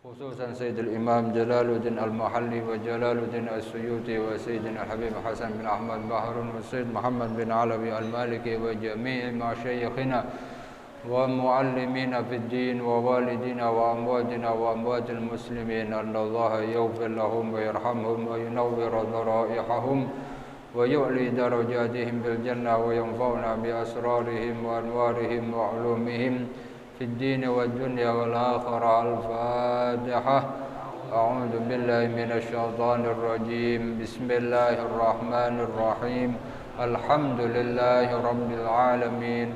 خصوصا سيد الإمام جلال الدين المحلي وجلال الدين السيوطي وسيدنا الحبيب حسن بن أحمد بحر والسيد محمد بن علوي المالكي وجميع مشايخنا ومعلمين في الدين ووالدينا وأمواتنا وأموات المسلمين أن الله يغفر لهم ويرحمهم وينور ضرائحهم ويعلي درجاتهم بالجنة وينفعنا بأسرارهم وأنوارهم وعلومهم في الدين والدنيا والآخرة. الفاتحة. أعوذ بالله من الشيطان الرجيم. بسم الله الرحمن الرحيم. الحمد لله رب العالمين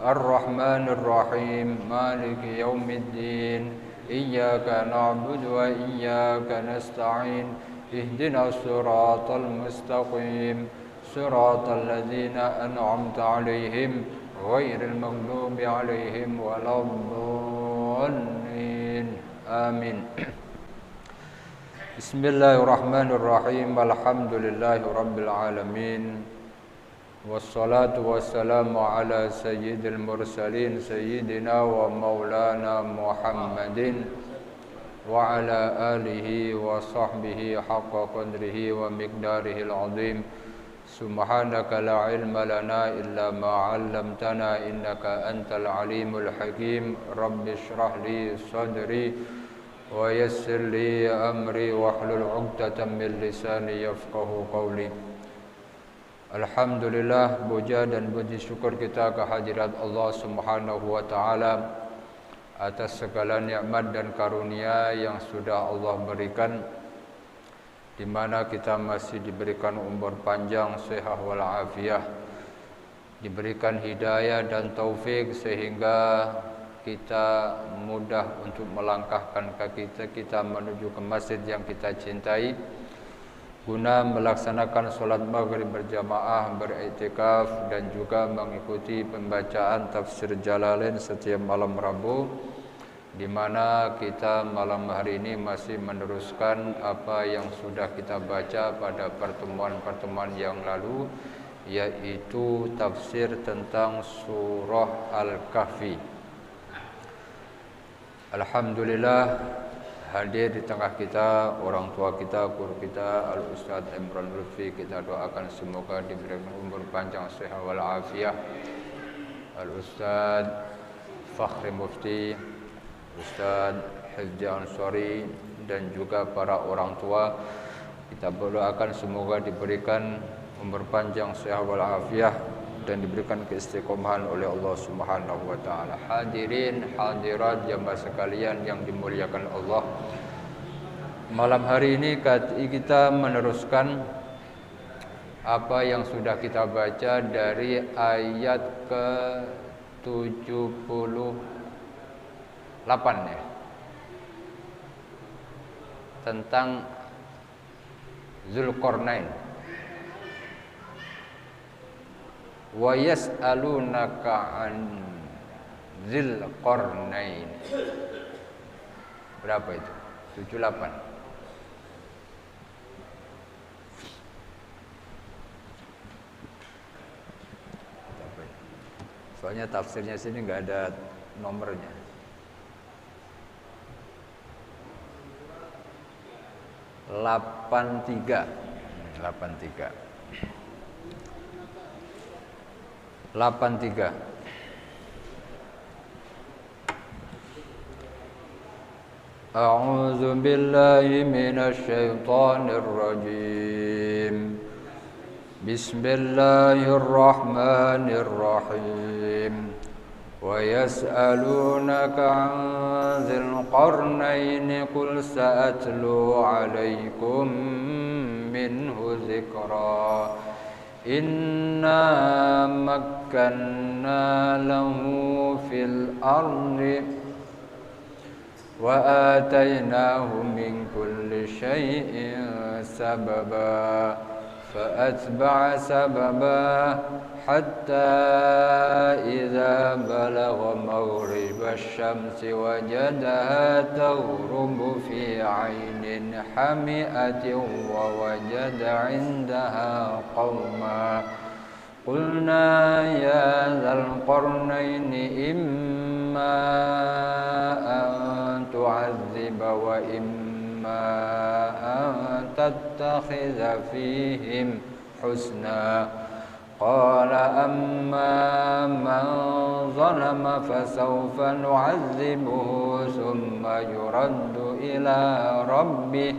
الرحمن الرحيم مالك يوم الدين إياك نعبد وإياك نستعين اهدنا الصراط المستقيم صراط الذين أنعمت عليهم غير المغضوب عليهم ولا الضالين آمين. بسم الله الرحمن الرحيم. الحمد لله رب العالمين والصلاة والسلام على سيد المرسلين سيدنا ومولانا محمد وعلى آله وصحبه حق قدره ومقداره العظيم. سبحانك لا علم لنا إلا ما علمتنا إنك أنت العليم الحكيم. رب اشرح لي صدري ويسر لي أمري واحلل عقدة من لساني يفقه قولي. Alhamdulillah, puja dan puji syukur kita kehadirat Allah Subhanahu wa taala atas segala nikmat dan karunia yang sudah Allah berikan, di mana kita masih diberikan umur panjang, sehat wal afiah, diberikan hidayah dan taufik sehingga kita mudah untuk melangkahkan kaki kita menuju ke masjid yang kita cintai guna melaksanakan sholat maghrib berjamaah, beriktikaf dan juga mengikuti pembacaan tafsir Jalalain setiap malam Rabu, di mana kita malam hari ini masih meneruskan apa yang sudah kita baca pada pertemuan-pertemuan yang lalu, yaitu tafsir tentang surah Al-Kahfi. Alhamdulillah, hadir di tengah kita orang tua kita, guru kita Al-Ustaz Imran Lutfi. Kita doakan semoga diberikan umur panjang, sehat wal afiah. Al-Ustaz Fakhri Mufti, Ustaz Hifzi Ansari dan juga para orang tua, kita berdoakan semoga diberikan umur panjang, sehat wal afiah dan diberikan keistiqomahan oleh Allah Subhanahu wa taala. Hadirin hadirat jamaah sekalian yang dimuliakan Allah. Malam hari ini kita meneruskan apa yang sudah kita baca dari ayat ke-78 ya. Tentang Zulkarnain. Wa yas'alunaka an Dzil Qarnain. Berapa itu? 78. Soalnya tafsirnya sini enggak ada nomornya. 83. A'udzu billahi minasy syaithanir rajim. Bismillahirrahmanirrahim. Wa yas'alunaka 'an dzil qarnaini qul sa'atlu 'alaikum minhu dzikra. Inna makkanna lahu fil ardi wa atainahu min kulli syai'in sababa فأتبع سببا حتى إذا بلغ مغرب الشمس وجدها تغرب في عين حمئة ووجد عندها قوما قلنا يا ذا القرنين إما أن تعذب وإما أن تتخذ فيهم حسنا قال أما من ظلم فسوف نعذبه ثم يرد إلى ربه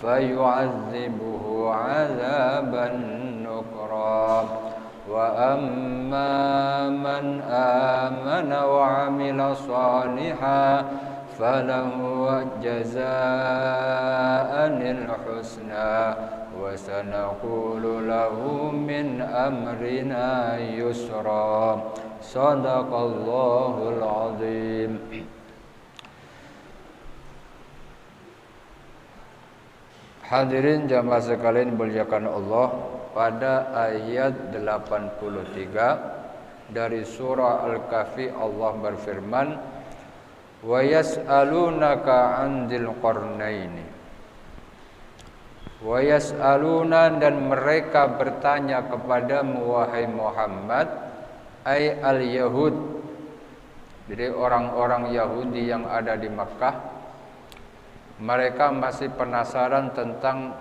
فيعذبه عذابا نكرا وأما من آمن وعمل صالحا فله جزاء الحسنى وسنقول له من أمرنا يسرا صدق الله العظيم. Hadirin jamaah sekalian dimuliakan Allah, pada ayat 83 dari surah Al-Kahfi Allah berfirman, wa yas'alunaka 'anil qarnaini. Wa yas'aluna, dan mereka bertanya kepadamu wahai Muhammad, ay al-yahud, jadi orang-orang Yahudi yang ada di Makkah. Mereka masih penasaran tentang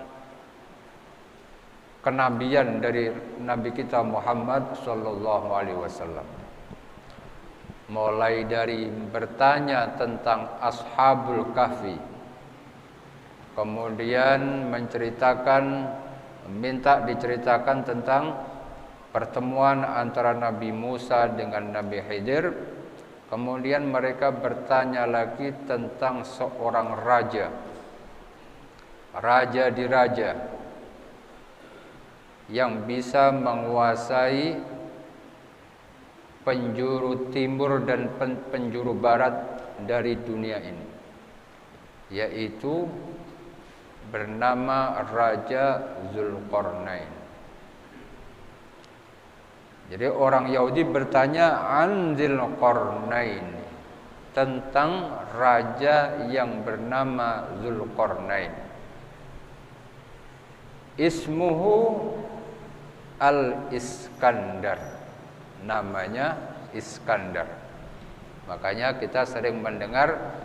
kenabian dari Nabi kita Muhammad sallallahu alaihi wasallam. Mulai dari bertanya tentang Ashabul Kahfi, kemudian minta diceritakan tentang pertemuan antara Nabi Musa dengan Nabi Khidir. Kemudian mereka bertanya lagi tentang seorang raja diraja yang bisa menguasai penjuru timur dan penjuru barat dari dunia ini, yaitu bernama Raja Zulkarnain. Jadi orang Yahudi bertanya an Zulkarnain, tentang raja yang bernama Zulkarnain. Ismuhu Al-Iskandar, namanya Iskandar. Makanya kita sering mendengar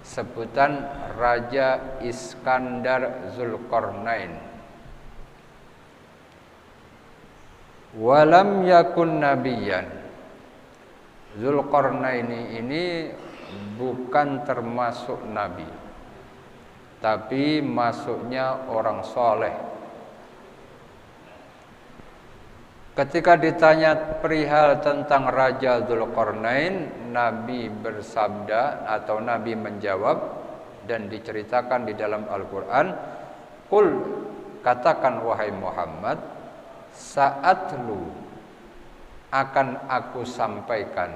sebutan Raja Iskandar Zulkarnain. Walam yakun nabiyan. Zulkarnain ini bukan termasuk nabi, tapi masuknya orang soleh. Ketika ditanya perihal tentang Raja Zulkarnain, Nabi bersabda atau Nabi menjawab, dan diceritakan di dalam Al-Quran, Qul, katakan wahai Muhammad, sa'atlu, akan aku sampaikan,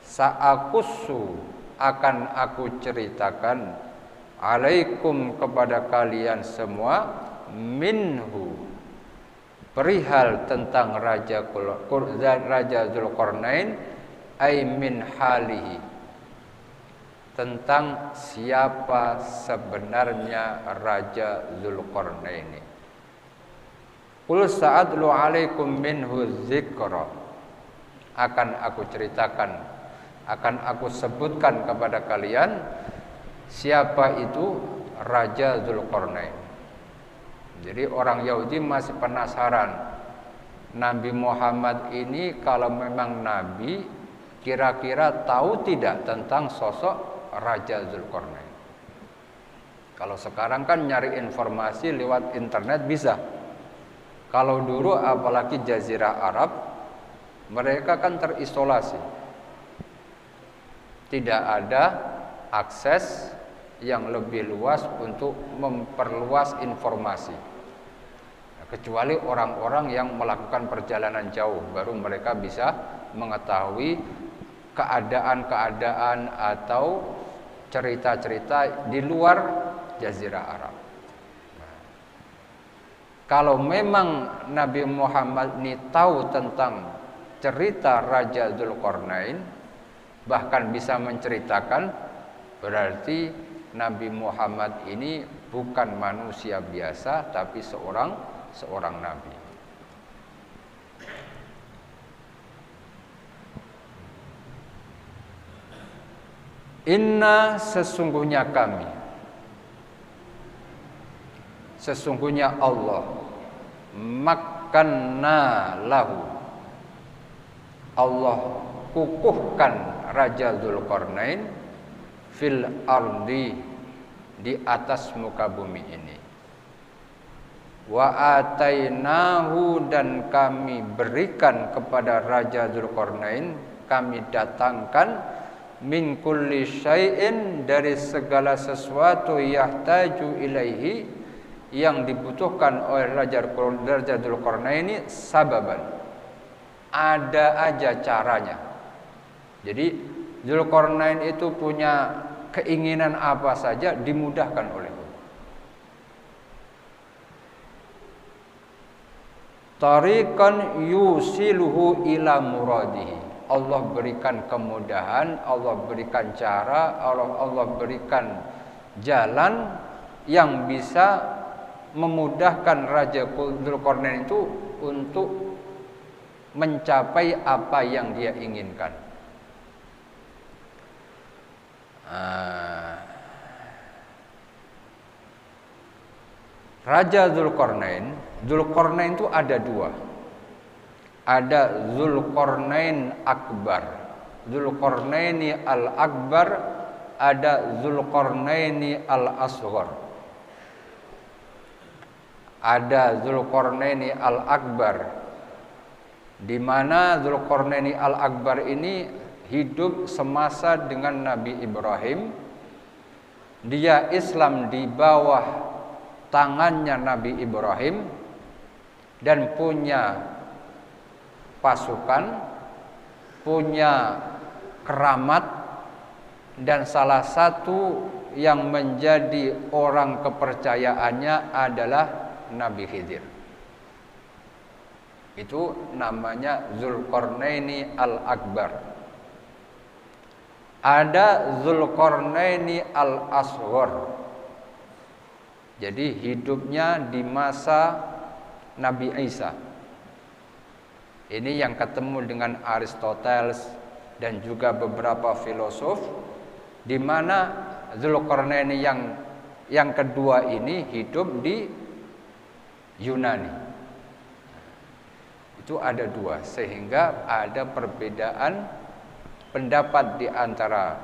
sa'akussu, akan aku ceritakan, alaikum, kepada kalian semua, minhu, perihal tentang Raja Zulkarnain, ay min halihi, tentang siapa sebenarnya Raja Zulkarnain. Qul sa'atlu alaikum minhu dzikra, akan aku ceritakan, akan aku sebutkan kepada kalian siapa itu Raja Zulkarnain. Jadi orang Yahudi masih penasaran, Nabi Muhammad ini kalau memang nabi, kira-kira tahu tidak tentang sosok Raja Zulkarnain. Kalau sekarang kan nyari informasi lewat internet bisa. Kalau dulu apalagi Jazirah Arab, mereka kan terisolasi, tidak ada akses yang lebih luas untuk memperluas informasi, kecuali orang-orang yang melakukan perjalanan jauh, baru mereka bisa mengetahui keadaan-keadaan atau cerita-cerita di luar Jazirah Arab. Kalau memang Nabi Muhammad ini tahu tentang cerita Raja Zulkarnain, bahkan bisa menceritakan, berarti Nabi Muhammad ini bukan manusia biasa, tapi seorang nabi. Inna sesungguhnya kami, sesungguhnya Allah, makkanna lahu, Allah kukuhkan Raja Dzulqarnain fil ardi, di atas muka bumi ini. Wa atainahu, dan kami berikan kepada Raja Dzulqarnain, kami datangkan min kulli syai'in, dari segala sesuatu yahtaju ilaihi, yang dibutuhkan oleh Raja Dzulqarnain ini, sababan, ada aja caranya. Jadi Dzulqarnain itu punya keinginan apa saja dimudahkan oleh Allah. Tariqan yusiluhu ila muradihi, Allah berikan kemudahan, Allah berikan cara, Allah berikan jalan yang bisa memudahkan Raja Dzulqarnain itu untuk mencapai apa yang dia inginkan. Raja Dzulqarnain itu ada dua. Ada Dzulqarnain Akbar, Dzulqarnaini Al-Akbar, ada Dzulqarnaini Al-Asghar. Ada Dzulqarnaini Al-Akbar, di mana Dzulqarnaini Al-Akbar ini hidup semasa dengan Nabi Ibrahim. Dia Islam di bawah tangannya Nabi Ibrahim dan punya pasukan, punya keramat, dan salah satu yang menjadi orang kepercayaannya adalah Nabi Khidir. Itu namanya Dzulqarnaini Al-Akbar. Ada Dzulqarnaini Al-Asghar. Jadi hidupnya di masa Nabi Isa. Ini yang ketemu dengan Aristoteles dan juga beberapa filosof, di mana Dzulqarnain yang kedua ini hidup di Yunani. Itu ada dua, sehingga ada perbedaan pendapat di antara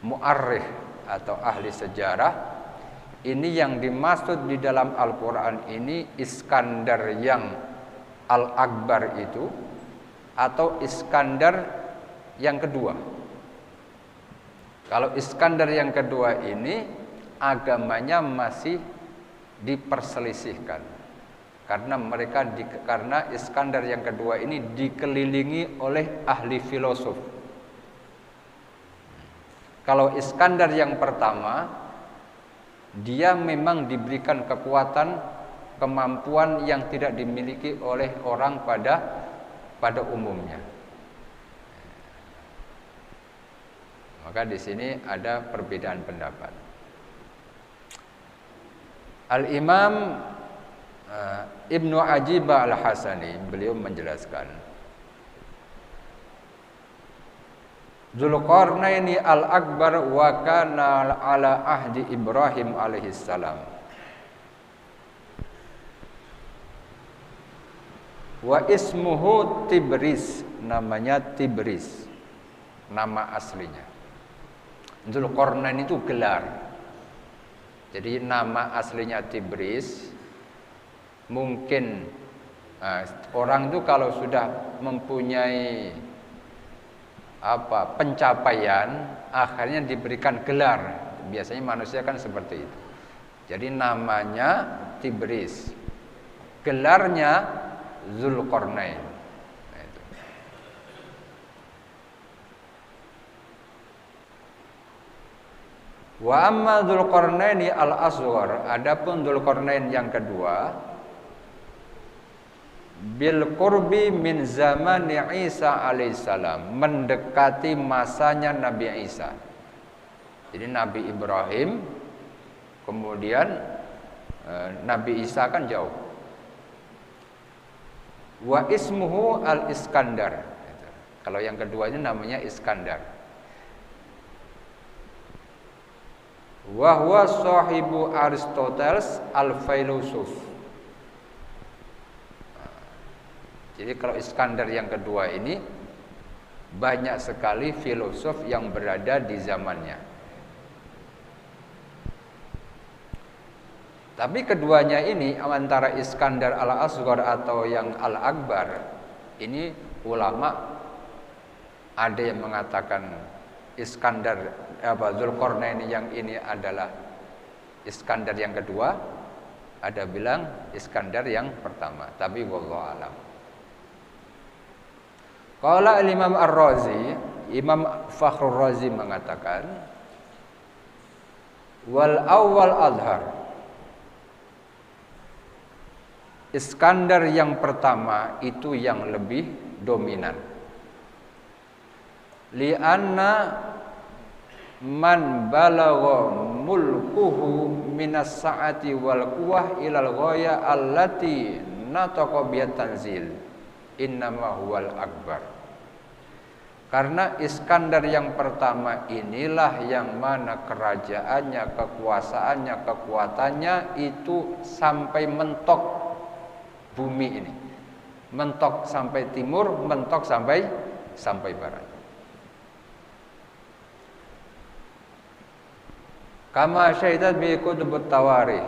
mu'arrikh atau ahli sejarah. Ini yang dimaksud di dalam Al-Quran ini Iskandar yang Al-Akbar itu, atau Iskandar yang kedua. Kalau Iskandar yang kedua ini agamanya masih diperselisihkan, karena Iskandar yang kedua ini dikelilingi oleh ahli filosof. Kalau Iskandar yang pertama, dia memang diberikan kekuatan, kemampuan yang tidak dimiliki oleh orang pada umumnya. Maka di sini ada perbedaan pendapat. Al-Imam Ibnu Ajibah Al-Hasani, beliau menjelaskan, Dzulqarnaini Al-Akbar wa kana ala ahdi Ibrahim alaihissalam. Wa ismuhu Tibris, namanya Tibris, nama aslinya. Dzulqarnain itu gelar. Jadi nama aslinya Tibris. Mungkin orang itu kalau sudah mempunyai pencapaian, akhirnya diberikan gelar. Biasanya manusia kan seperti itu. Jadi namanya Tibris, gelarnya Dzulqarnain. Wa amma Dzulqarnaini Al-Asghar, adapun Dzulqarnain yang kedua, bil qurbi min zamani Isa alaihissalam, mendekati masanya Nabi Isa. Jadi Nabi Ibrahim, kemudian Nabi Isa kan jauh. Wa ismuhu Al-Iskandar. Kalau yang kedua ini namanya Iskandar. wa huwa sahibu Aristoteles al-filosof. Jadi kalau Iskandar yang kedua ini banyak sekali filosof yang berada di zamannya. Tapi keduanya ini antara Iskandar al-Asghar atau yang al-Akbar, ini ulama ada yang mengatakan Iskandar Dzulqarnain yang ini adalah Iskandar yang kedua, ada bilang Iskandar yang pertama, tapi wallahu alam. Qala al-Imam Ar-Razi, Imam Fakhrur Razi mengatakan wal awwal adhar, Iskandar yang pertama itu yang lebih dominan. Li'anna man balagha mulkuhu minas sa'ati wal quwwah ilal ghaya allati nataqa biyat tanzil innama huwal akbar. Karena Iskandar yang pertama inilah yang mana kerajaannya, kekuasaannya, kekuatannya itu sampai mentok bumi ini, mentok sampai timur, mentok sampai barat. Kama syahidat bi kutubut tawarikh,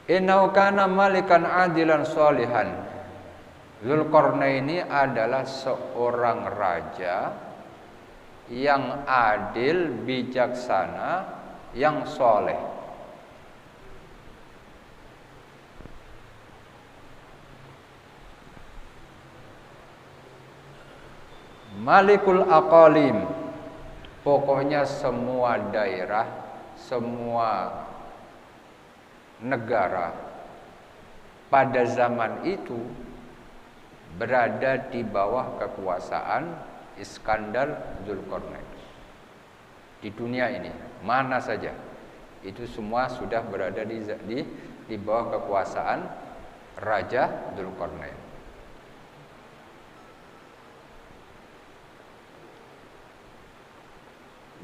innahu kana malikan adilan sholihan. Dzulqarnain adalah seorang raja yang adil, bijaksana, yang soleh. Malikul aqalim, pokoknya semua daerah, semua negara pada zaman itu berada di bawah kekuasaan Iskandar Dzulqarnain. Di dunia ini mana saja itu semua sudah berada di bawah kekuasaan Raja Dzulqarnain.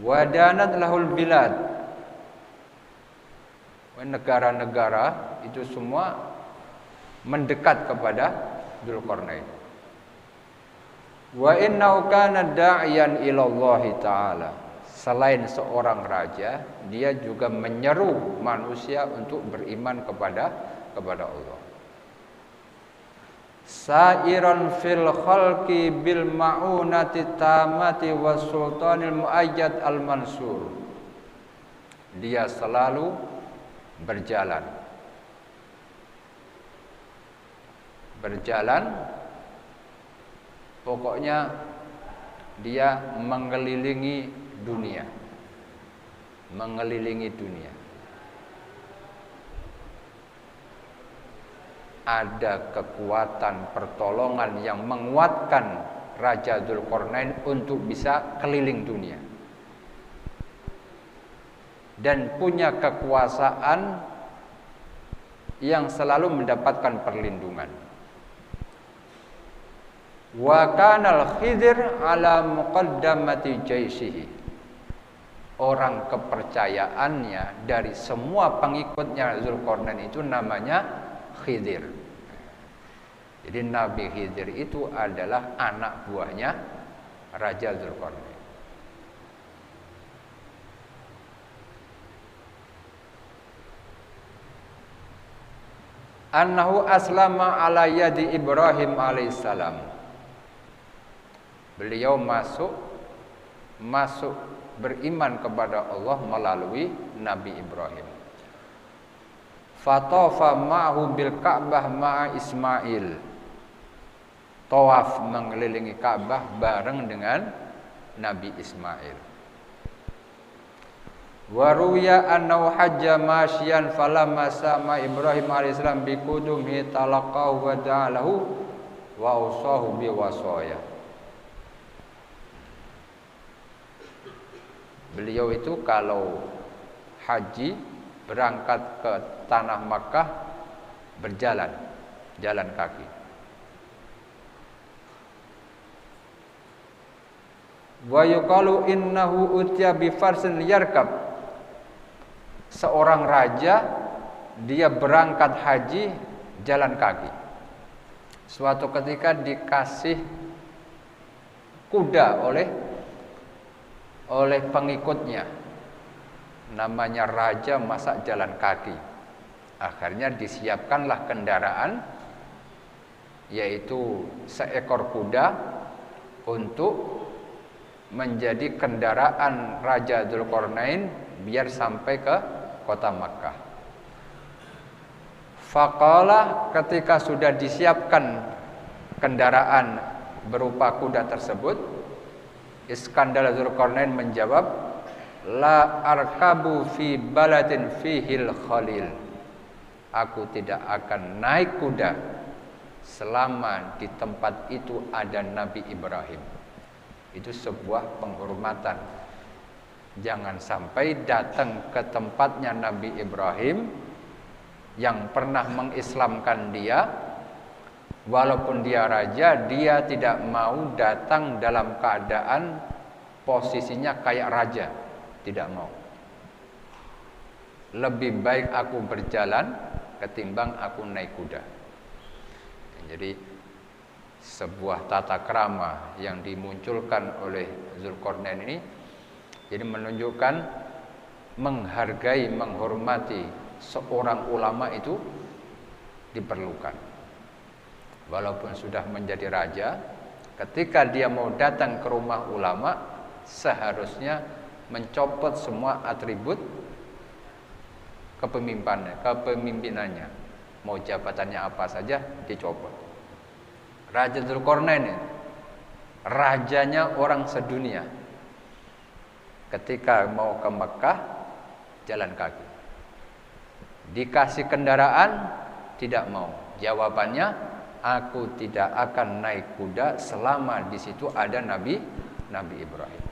Wadanat lahul bilad, negara-negara itu semua mendekat kepada Dzulqarnain. Wa innahu kana da'iyan ila Allah taala. Selain seorang raja, dia juga menyeru manusia untuk beriman kepada Allah. Sairan fil khalqi bil ma'unati tamati was sultanil muayyad al mansur. Dia selalu berjalan pokoknya dia mengelilingi dunia. Ada kekuatan pertolongan yang menguatkan Raja Dzulqarnain untuk bisa keliling dunia dan punya kekuasaan yang selalu mendapatkan perlindungan. Wa kanal Khidir ala muqaddamati jaisihi. Orang kepercayaannya dari semua pengikutnya Dzulqarnain itu namanya Khidir. Jadi Nabi Khidir itu adalah anak buahnya Raja Dzulqarnain. Annahu aslama ala yadi Ibrahim alaihissalam. Beliau masuk beriman kepada Allah melalui Nabi Ibrahim. Fatafa ma'hu bil Ka'bah ma'a Ismail. Tawaf mengelilingi Ka'bah bareng dengan Nabi Ismail. Wa ruya annahu hajja masyian falamma sama Ibrahim alaihissalam bi qudumi talaqahu wa da'alahu wa usahu bi wasaya. Beliau itu kalau haji berangkat ke tanah Makkah jalan kaki. Wa yuqalu innahu utiya bi farsin yarkab. Seorang raja dia berangkat haji jalan kaki. Suatu ketika dikasih kuda oleh pengikutnya. Namanya raja masa jalan kaki. Akhirnya disiapkanlah kendaraan, yaitu seekor kuda untuk menjadi kendaraan Raja Dzulqarnain biar sampai ke kota Makkah. Faqala, ketika sudah disiapkan kendaraan berupa kuda tersebut, Iskandar Dzulqarnain menjawab, la arkabu fi baladin fihil khalil. Aku tidak akan naik kuda selama di tempat itu ada Nabi Ibrahim. Itu sebuah penghormatan. Jangan sampai datang ke tempatnya Nabi Ibrahim yang pernah mengislamkan dia, walaupun dia raja, dia tidak mau datang dalam keadaan posisinya kayak raja. Tidak mau. Lebih baik aku berjalan ketimbang aku naik kuda. Jadi sebuah tata krama yang dimunculkan oleh Dzulqarnain ini jadi menunjukkan menghargai, menghormati seorang ulama itu diperlukan. Walaupun sudah menjadi raja, ketika dia mau datang ke rumah ulama, seharusnya mencopot semua atribut kepemimpinannya. Mau jabatannya apa saja dicopot. Raja Dzulqarnain ini rajanya orang sedunia. Ketika mau ke Mekah jalan kaki. Dikasih kendaraan tidak mau. Jawabannya, aku tidak akan naik kuda selama di situ ada Nabi Ibrahim.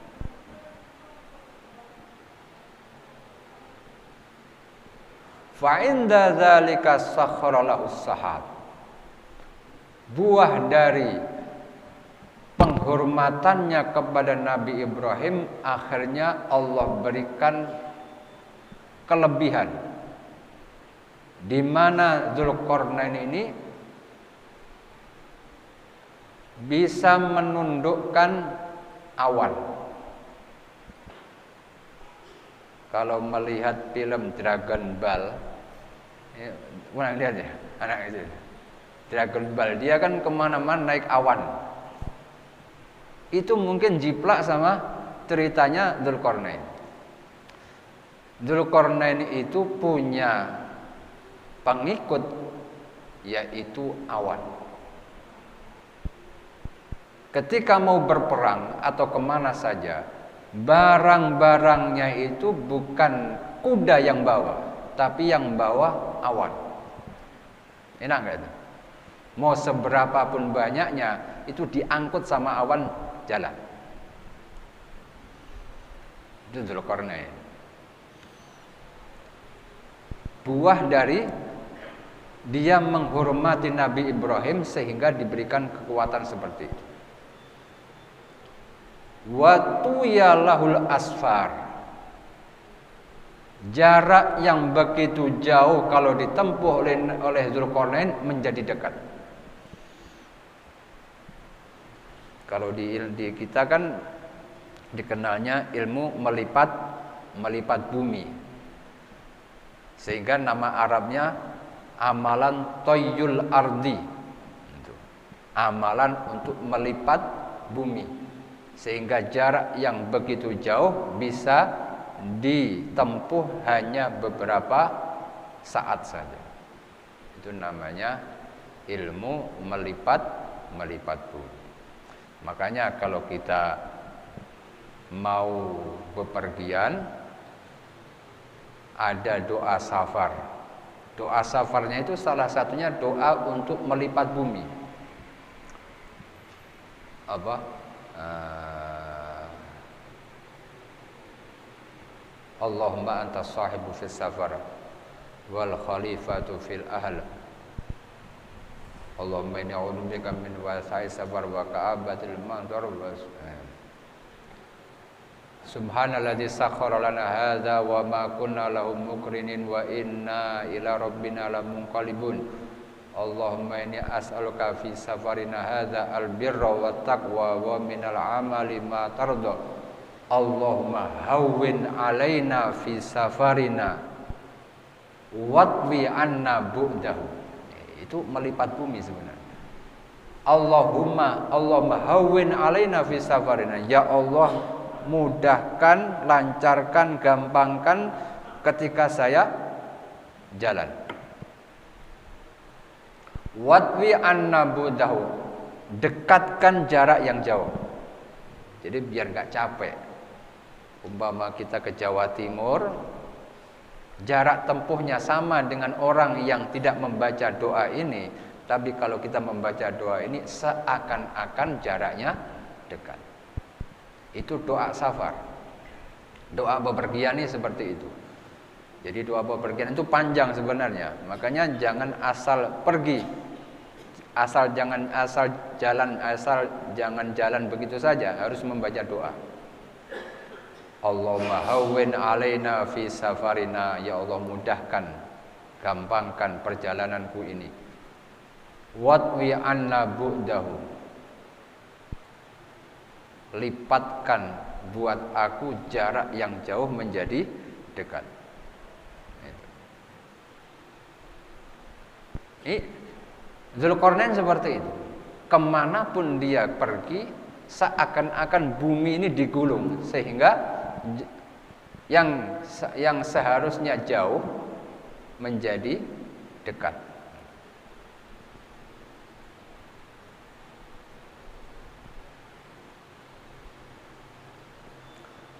Fa inda dzalika sakhkhara lahu sahab. Buah dari penghormatannya kepada Nabi Ibrahim, akhirnya Allah berikan kelebihan, di mana Dzulqarnain ini bisa menundukkan awan. Kalau melihat film Dragon Ball, pernah lihat ya anak itu? Dragon Ball, dia kan kemana-mana naik awan. Itu mungkin jiplak sama ceritanya Dzulqarnain. Dzulqarnain itu punya pengikut, yaitu awan. Ketika mau berperang atau kemana saja, barang-barangnya itu bukan kuda yang bawa, tapi yang bawa awan. Enak gak itu? Mau seberapapun banyaknya, itu diangkut sama awan jalan. Itu Dzulqarnain. Buah dari dia menghormati Nabi Ibrahim sehingga diberikan kekuatan seperti itu. Wa tuyalahul asfar. Jarak yang begitu jauh kalau ditempuh oleh Dzulqarnain menjadi dekat. Kalau di kita kan dikenalnya ilmu melipat bumi. Sehingga nama Arabnya amalan toyul ardi. Amalan untuk melipat bumi. Sehingga jarak yang begitu jauh bisa ditempuh hanya beberapa saat saja. Itu namanya ilmu melipat bumi. Makanya kalau kita mau bepergian, ada doa safar. Doa safarnya itu salah satunya doa untuk melipat bumi. Apa? Allahumma anta sahibu fis safar wal khalifatu fil ahl. Allahumma inni a'udzubika min wasa'i safar wa ka'abatil mandar. Subhanalladzi sakhkhara lana hadza wa ma kunna lahu muqrinin wa inna ila rabbina lamunqalibun. Allahumma inni as'aluka fi safarina hadza albirra wat taqwa wa minal amali ma tarda. Allahumma hawwin alaina fi safarina watwi anna bu'dahu. Itu melipat bumi sebenarnya. Allahumma hawwin alaina fi safarina. Ya Allah, mudahkan, lancarkan, gampangkan ketika saya jalan. Watwi anna bu'dahu, dekatkan jarak yang jauh. Jadi biar gak capek. Umpama kita ke Jawa Timur, jarak tempuhnya sama dengan orang yang tidak membaca doa ini, tapi kalau kita membaca doa ini seakan-akan jaraknya dekat. Itu doa safar. Doa bepergian ini seperti itu. Jadi doa bepergian itu panjang sebenarnya. Makanya jangan asal pergi. Jangan jalan begitu saja, harus membaca doa. Allahumma hawwin alaina fi safarina. Ya Allah, mudahkan, gampangkan perjalananku ini. Watwi anna bu'dahu, lipatkan buat aku jarak yang jauh menjadi dekat. Dzulqarnain seperti itu. Kemanapun dia pergi, seakan-akan bumi ini digulung, sehingga yang seharusnya jauh menjadi dekat.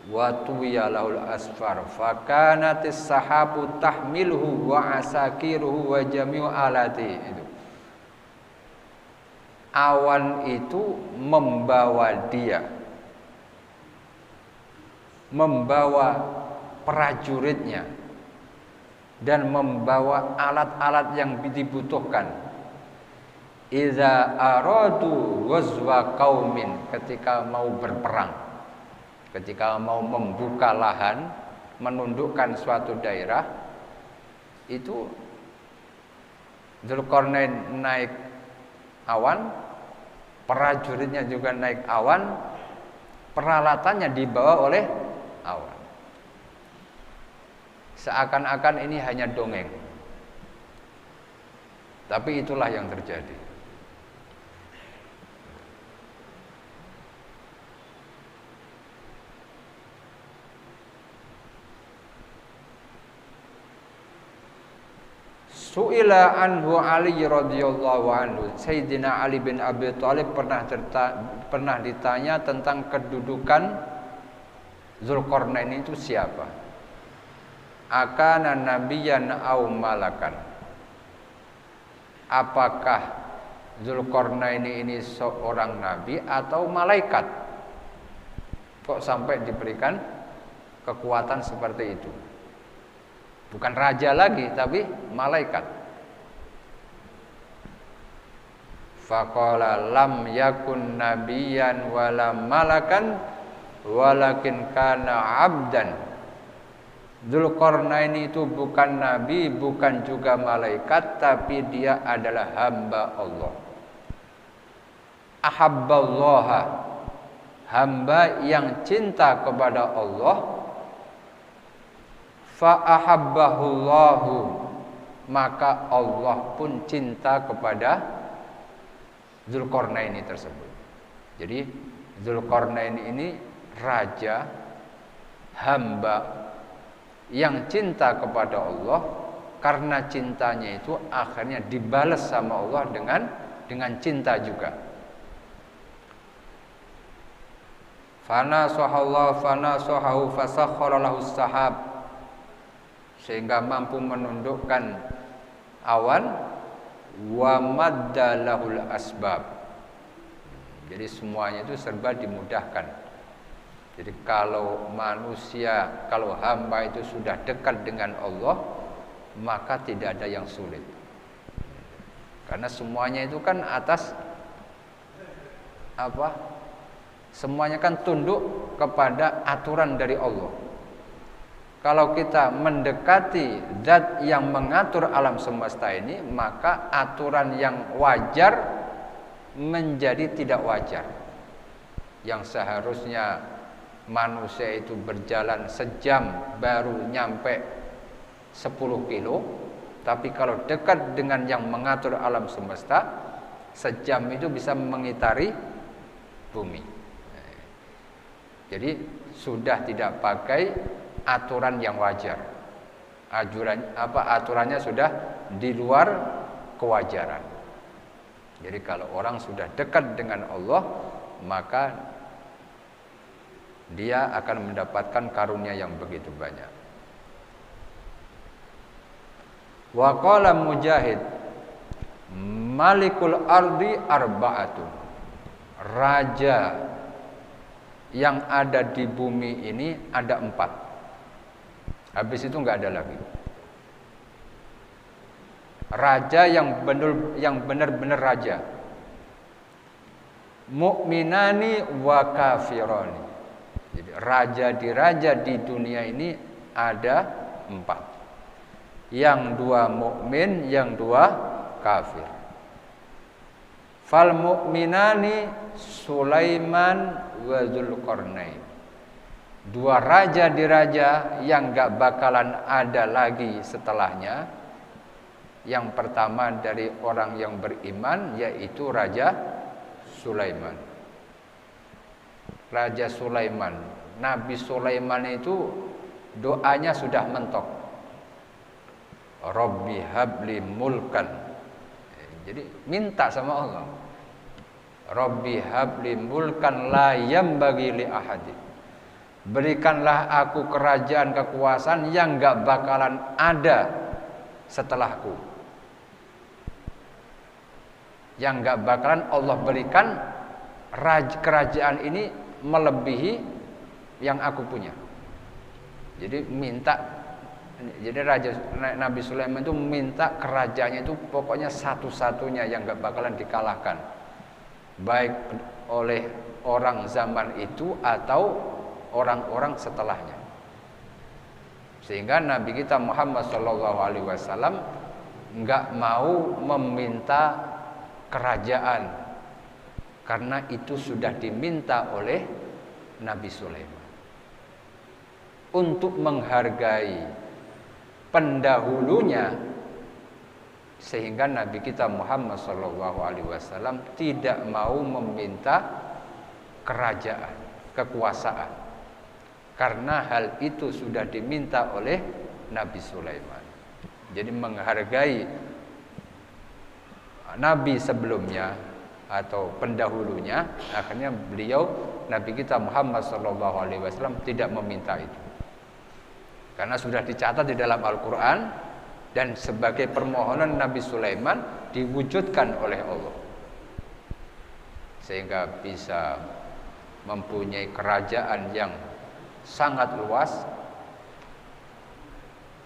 Wa tuwiyalahul asfar fakanatis sahabu tahmiluhu wa asakiruhu wa jami'u alati. Itu awan itu membawa dia, membawa prajuritnya, dan membawa alat-alat yang dibutuhkan. Iza aradu ghazwa qaumin, ketika mau berperang, ketika mau membuka lahan, menundukkan suatu daerah, itu Dzulqarnain naik awan, prajuritnya juga naik awan, peralatannya dibawa oleh awan. Seakan-akan ini hanya dongeng, tapi itulah yang terjadi. Su'ila anhu Ali radhiyallahu anhu. Sayyidina Ali bin Abi Thalib pernah ditanya tentang kedudukan Dzulqarnain itu siapa? Akana nabiyyan aw malakan? Apakah Dzulqarnain ini seorang nabi atau malaikat? Kok sampai diberikan kekuatan seperti itu? Bukan raja lagi, tapi malaikat. Faqala lam yakun nabiyyan wala malakan walakin kana abdan. Dzulqarnain itu bukan nabi, bukan juga malaikat, tapi dia adalah hamba Allah. Ahabballaha, hamba yang cinta kepada Allah. Fa'ahabbahullahu, maka Allah pun cinta kepada Dzulqarnain tersebut. Jadi Dzulqarnain ini raja, hamba yang cinta kepada Allah. Karena cintanya itu akhirnya dibalas sama Allah dengan cinta juga. Fana sohahu fasakhkhara lahu sahab, sehingga mampu menundukkan awan. Wa maddalahul asbab, jadi semuanya itu serba dimudahkan. Jadi kalau manusia, kalau hamba itu sudah dekat dengan Allah, maka tidak ada yang sulit, karena semuanya itu kan atas apa? Semuanya kan tunduk kepada aturan dari Allah. Kalau kita mendekati zat yang mengatur alam semesta ini, maka aturan yang wajar menjadi tidak wajar. Yang seharusnya manusia itu berjalan sejam baru nyampe 10 kilo, tapi kalau dekat dengan yang mengatur alam semesta, sejam itu bisa mengitari bumi. Jadi sudah tidak pakai aturan yang wajar. Aturannya sudah di luar kewajaran. Jadi kalau orang sudah dekat dengan Allah, maka dia akan mendapatkan karunia yang begitu banyak. Wa qala Mujahid, Malikul ardi arba'atun. Raja yang ada di bumi ini ada 4. Habis itu enggak ada lagi. Raja yang benar-benar raja. Mukminani wa kafirani. Jadi raja di dunia ini ada 4. Yang 2 mukmin, yang 2 kafir. Fal mukminani Sulaiman wa Dzulqarnain. 2 raja di raja yang gak bakalan ada lagi setelahnya. Yang pertama dari orang yang beriman, yaitu Raja Sulaiman. Raja Sulaiman, Nabi Sulaiman itu doanya sudah mentok. Rabbi habli mulkan. Jadi minta sama Allah. Rabbi habli mulkan la yambagi li ahadin. Berikanlah aku kerajaan kekuasaan yang gak bakalan ada setelahku. Yang gak bakalan Allah berikan kerajaan ini melebihi yang aku punya. Jadi Raja Nabi Sulaiman itu minta kerajaannya itu pokoknya satu-satunya yang gak bakalan dikalahkan, baik oleh orang zaman itu atau orang-orang setelahnya. Sehingga Nabi kita Muhammad SAW nggak mau meminta kerajaan, karena itu sudah diminta oleh Nabi Sulaiman. Untuk menghargai pendahulunya, sehingga Nabi kita Muhammad SAW tidak mau meminta kerajaan, kekuasaan, karena hal itu sudah diminta oleh Nabi Sulaiman. Jadi menghargai Nabi sebelumnya atau pendahulunya, akhirnya beliau Nabi kita Muhammad SAW tidak meminta itu, karena sudah dicatat di dalam Al-Quran dan sebagai permohonan Nabi Sulaiman diwujudkan oleh Allah, sehingga bisa mempunyai kerajaan yang sangat luas.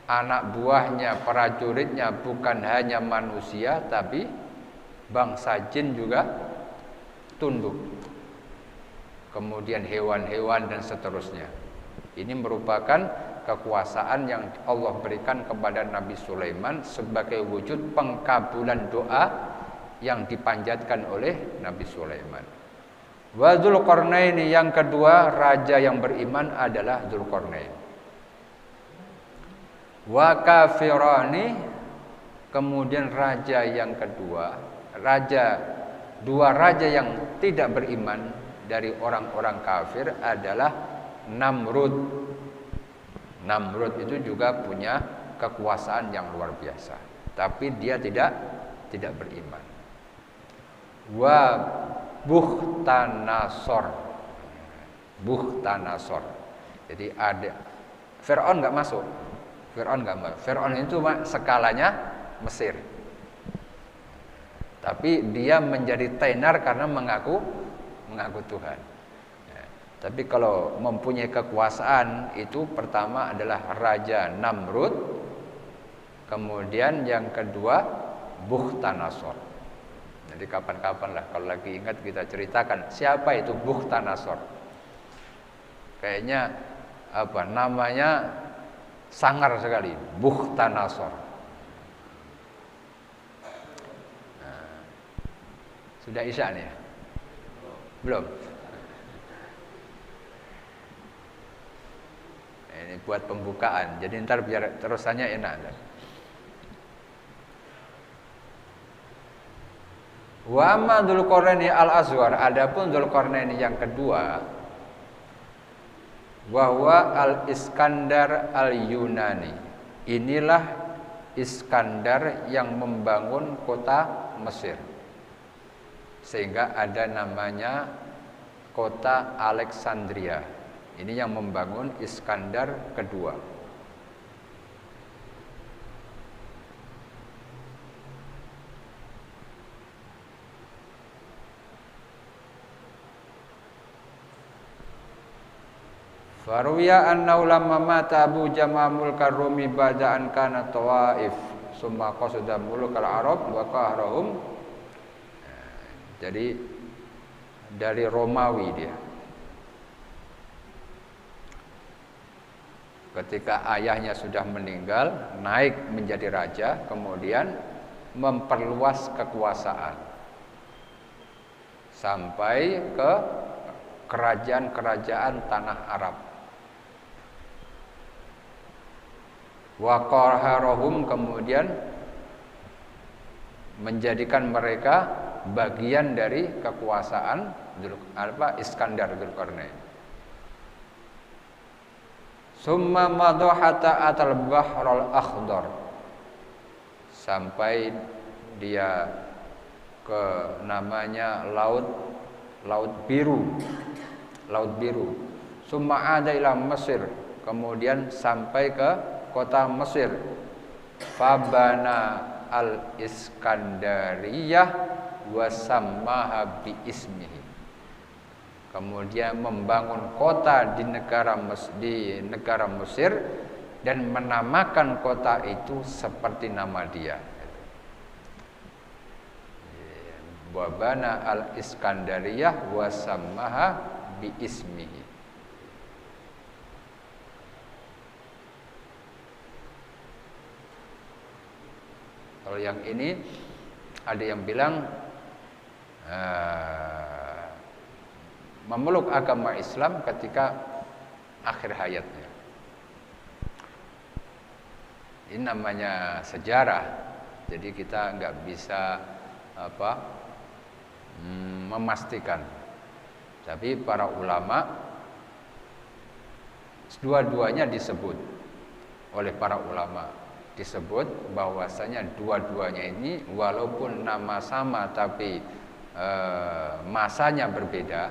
Anak buahnya, prajuritnya bukan hanya manusia, tapi bangsa jin juga tunduk. Kemudian hewan-hewan dan seterusnya. Ini merupakan kekuasaan yang Allah berikan kepada Nabi Sulaiman sebagai wujud pengkabulan doa yang dipanjatkan oleh Nabi Sulaiman. Wa Dzulqarnain, yang kedua raja yang beriman adalah Dzulqarnain. Wa kafirani, kemudian raja yang kedua, dua raja yang tidak beriman dari orang-orang kafir adalah Namrud. Namrud itu juga punya kekuasaan yang luar biasa, tapi dia tidak beriman. Wa Bukhtanasor. Bukhtanasor. Jadi ada Firaun nggak masuk. Firaun itu skalanya Mesir. Tapi dia menjadi tenar karena mengaku Tuhan. Ya. Tapi kalau mempunyai kekuasaan itu pertama adalah Raja Namrud, kemudian yang kedua Bukhtanasor. Jadi kapan-kapan lah kalau lagi ingat kita ceritakan siapa itu Bukhtanasor. Kayaknya namanya sangar sekali, Bukhtanasor. Nah, sudah isya nih ya? Belum? Ini buat pembukaan. Jadi ntar biar terusannya enak. Wa amma Dzulqarnaini al-Asghar, adapun Dzulqarnaini yang kedua, wa huwa al-Iskandar al-Yunani. Inilah Iskandar yang membangun kota Mesir. Sehingga ada namanya kota Alexandria. Ini yang membangun Iskandar kedua. Faruya annahu lamma mata Abu Jamamul Karumi ba'da an kana Tawaif summa qasada mulukal Arab wa qahrahum. Jadi dari Romawi dia. Ketika ayahnya sudah meninggal, naik menjadi raja, kemudian memperluas kekuasaan sampai ke kerajaan-kerajaan tanah Arab. Wa qaharahum, kemudian menjadikan mereka bagian dari kekuasaan Iskandar Dzulqarnain. Summa madhata atal bahrul akhdar, sampai dia ke namanya laut biru. Summa ada ila Mesir, kemudian sampai ke kota Mesir. Fabana al-Iskandariyah wa sammaha bi ismihi. Kemudian membangun kota di negara Mesir dan menamakan kota itu seperti nama dia. Wabana al-Iskandariyah wa sammaha bi ismihi. Kalau yang ini ada yang bilang memeluk agama Islam ketika akhir hayatnya. Ini namanya sejarah. Jadi kita nggak bisa memastikan. Tapi para ulama dua-duanya disebut oleh para ulama, disebut bahwasanya dua-duanya ini walaupun nama sama tapi masanya berbeda,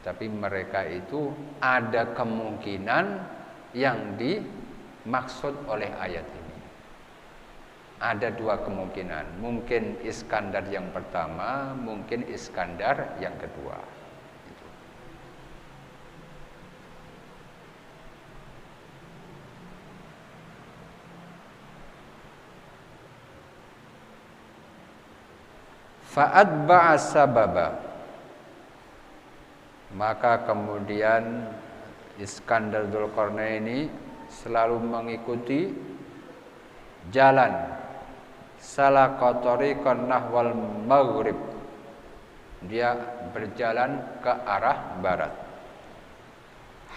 tapi mereka itu ada kemungkinan yang dimaksud oleh ayat ini. Ada dua kemungkinan, mungkin Iskandar yang pertama, mungkin Iskandar yang kedua. Fa'atba'a sababa, maka kemudian Iskandar Dzulqarnaini selalu mengikuti jalan salaka tariqan nahwal maghrib. Dia berjalan ke arah barat.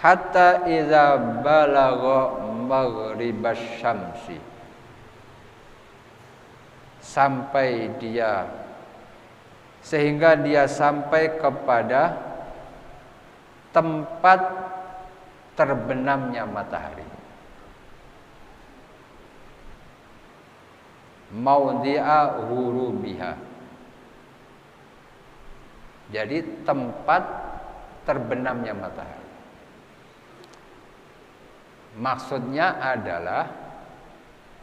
Hatta idza balagha maghribasy syamsi, sehingga dia sampai kepada tempat terbenamnya matahari. Maudhi'a ghurubiha, jadi tempat terbenamnya matahari. Maksudnya adalah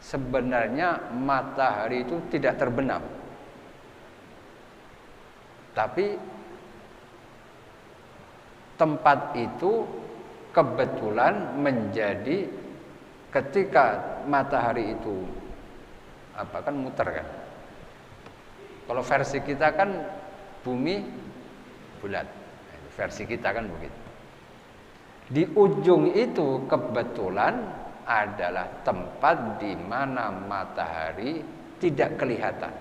sebenarnya matahari itu tidak terbenam, tapi tempat itu kebetulan menjadi ketika matahari itu kan muter kan. Kalau versi kita kan bumi bulat. Versi kita kan begitu. Di ujung itu kebetulan adalah tempat di mana matahari tidak kelihatan.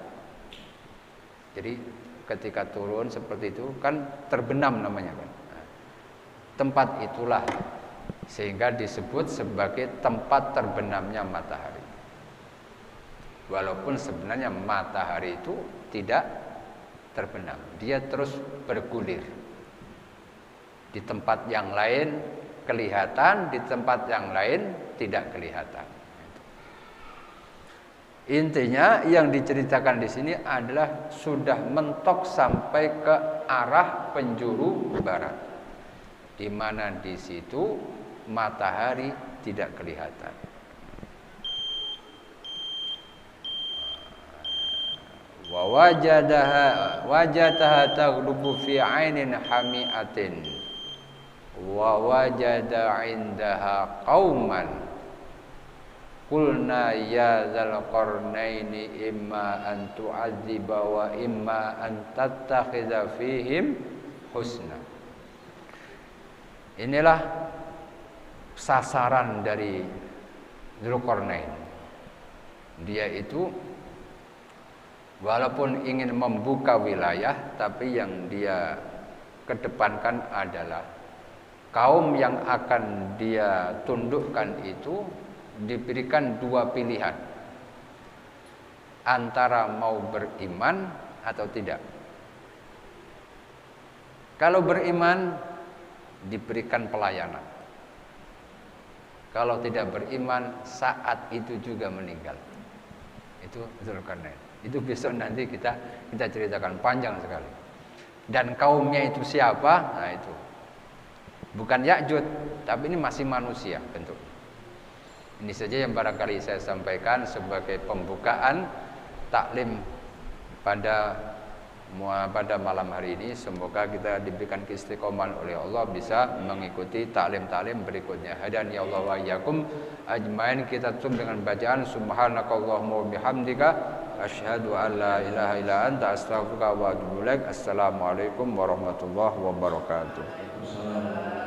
Jadi ketika turun seperti itu kan terbenam namanya kan. Tempat itulah sehingga disebut sebagai tempat terbenamnya matahari. Walaupun sebenarnya matahari itu tidak terbenam, dia terus bergulir. Di tempat yang lain kelihatan, di tempat yang lain tidak kelihatan. Intinya yang diceritakan di sini adalah sudah mentok sampai ke arah penjuru barat, di mana di situ matahari tidak kelihatan. Wa wajadaha taghlubu fi 'ainin hami'atin wa wajada 'indaha qauman qulna ya dzal qarnaini imma an tu'adziba wa imma an tattakhidha fihim husna. Inilah sasaran dari Dzulqarnain. Dia itu walaupun ingin membuka wilayah, tapi yang dia kedepankan adalah kaum yang akan dia tundukkan itu diberikan dua pilihan, antara mau beriman atau tidak. Kalau beriman diberikan pelayanan, kalau tidak beriman saat itu juga meninggal. Itu Dzulqarnain. Itu besok nanti kita ceritakan panjang sekali. Dan kaumnya itu siapa? Nah itu bukan Ya'jud, tapi ini masih manusia bentuknya. Ini saja yang barangkali saya sampaikan sebagai pembukaan taklim pada malam hari ini. Semoga kita diberikan keistiqomahan oleh Allah bisa mengikuti taklim-taklim berikutnya. Hadani Allah wa iyyakum ajmain. Kita tutup dengan bacaan subhanakallahumma wa bihamdika asyhadu an la ilaha illa anta astaghfiruka wa atubu ilaik. Assalamualaikum warahmatullahi wabarakatuh.